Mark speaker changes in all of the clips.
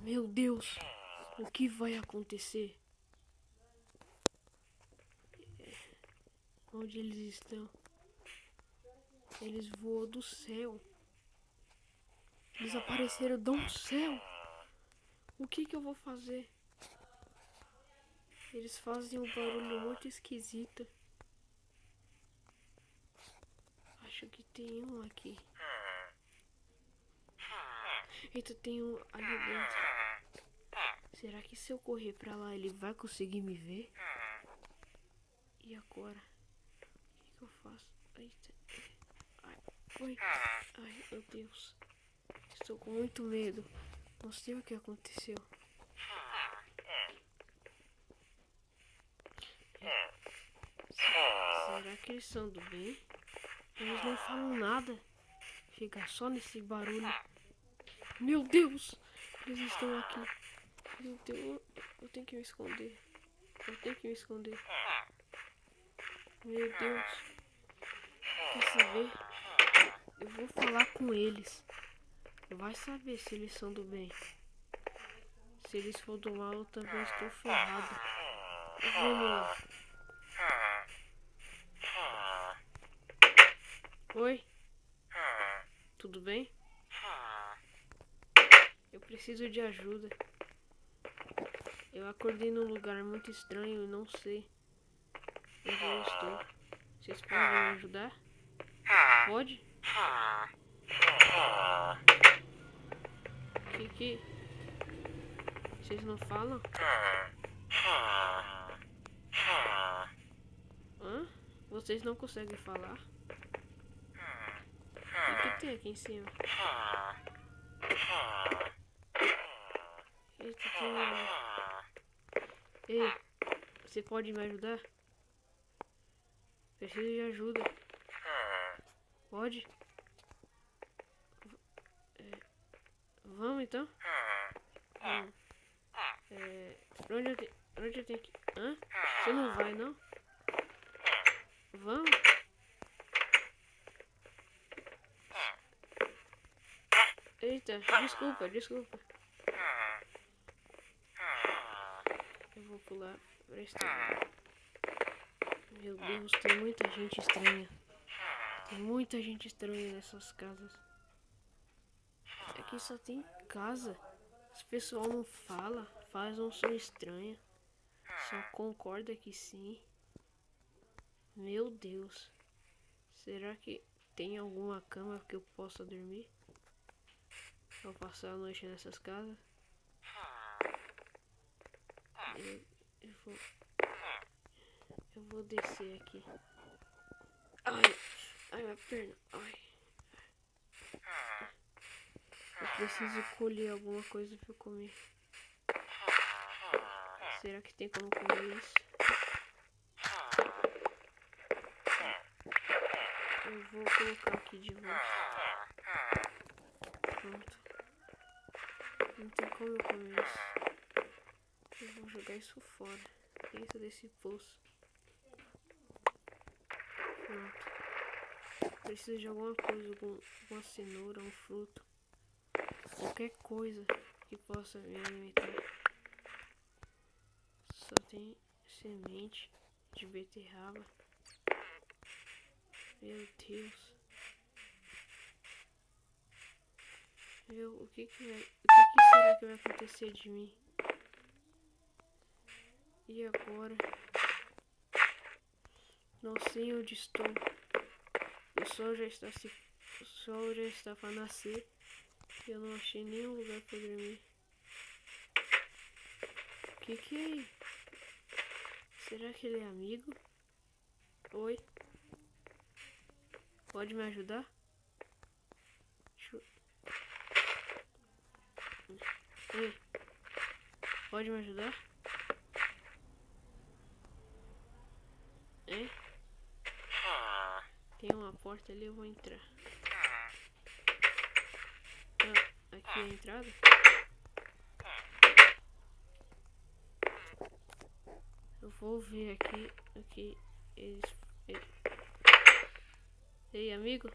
Speaker 1: Meu Deus, o que vai acontecer? Onde eles estão? Eles voam do céu. Eles apareceram do céu. O que eu vou fazer? Eles fazem um barulho muito esquisito. Acho que tem um aqui. Eita, tem um ali dentro. Será que se eu correr pra lá ele vai conseguir me ver? E agora? O que eu faço? Eita. Ai, oi. Ai, meu Deus. Estou com muito medo. Não sei o que aconteceu. Será que eles são do bem? Eles não falam nada. Fica só nesse barulho. Meu Deus! Eles estão aqui. Meu Deus, eu tenho que me esconder. Eu tenho que me esconder. Meu Deus. Quer saber? Eu vou falar com eles. Vai saber se eles são do bem. Se eles for do mal, eu também estou ferrado. Vamos lá. Oi? Tudo bem? Eu preciso de ajuda. Eu acordei num lugar muito estranho e não sei onde eu estou. Vocês podem me ajudar? Pode? Que? Vocês não falam? Hã? Vocês não conseguem falar? O que tem aqui em cima? Eita, Ei, você pode me ajudar? Preciso de ajuda. Pode? Vamos então? Vamos. Onde eu tenho que... Hã? Você não vai, não? Vamos? Eita, desculpa. Eu vou pular pra esse lado. Meu Deus, tem muita gente estranha. Tem muita gente estranha nessas casas. Aqui só tem casa. Esse pessoal não fala, faz um som estranho. Só concorda que sim. Meu Deus. Será que tem alguma cama que eu possa dormir? Vou passar a noite nessas casas. Eu vou descer aqui. Ai, minha perna. Ai. Eu preciso colher alguma coisa pra eu comer. Será que tem como comer isso? Eu vou colocar aqui de volta. Pronto. Não tem como eu comer isso. Eu vou jogar isso fora. Dentro desse poço. Pronto. Preciso de alguma coisa, alguma cenoura, um fruto. Qualquer coisa que possa me alimentar. Só tem semente de beterraba. Meu Deus. O que será que vai acontecer de mim? E agora? Não sei onde estou. O sol já está para nascer. E eu não achei nenhum lugar para dormir. O que é isso? Será que ele é amigo? Oi? Pode me ajudar? Ei, pode me ajudar? Hein? Tem uma porta ali, eu vou entrar. Aqui é a entrada? Eu vou ver aqui eles... Ei, amigo?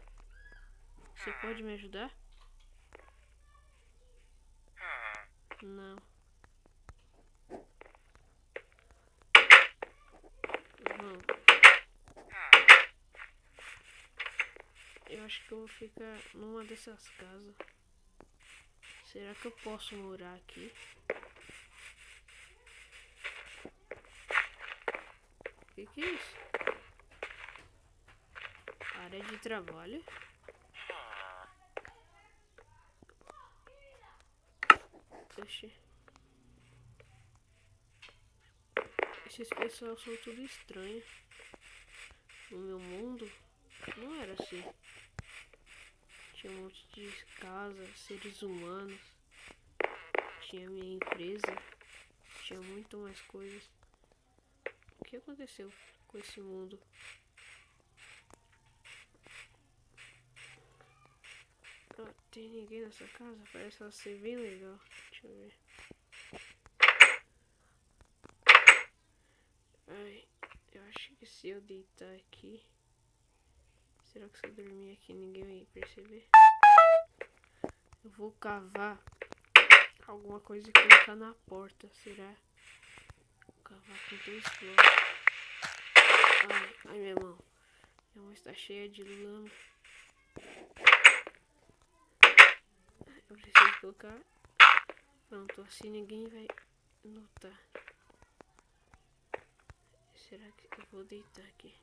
Speaker 1: Você pode me ajudar? Não. Não. Eu acho que eu vou ficar numa dessas casas. Será que eu posso morar aqui? Que é isso? Área de trabalho? Oxi. Esses pessoal são tudo estranho. No meu mundo, não era assim. Tinha um monte de casas, seres humanos. Tinha minha empresa. Tinha muito mais coisas. O que aconteceu com esse mundo? Não tem ninguém nessa casa? Parece ela ser bem legal. Deixa eu ver. Ai, eu acho que se eu deitar aqui... Será que se eu dormir aqui ninguém vai perceber? Eu vou cavar alguma coisa e colocar na porta, será? Vou cavar com 3 flores. Ai, minha mão. Minha mão está cheia de lama. Eu preciso colocar. Pronto, assim ninguém vai notar. Será que eu vou deitar aqui?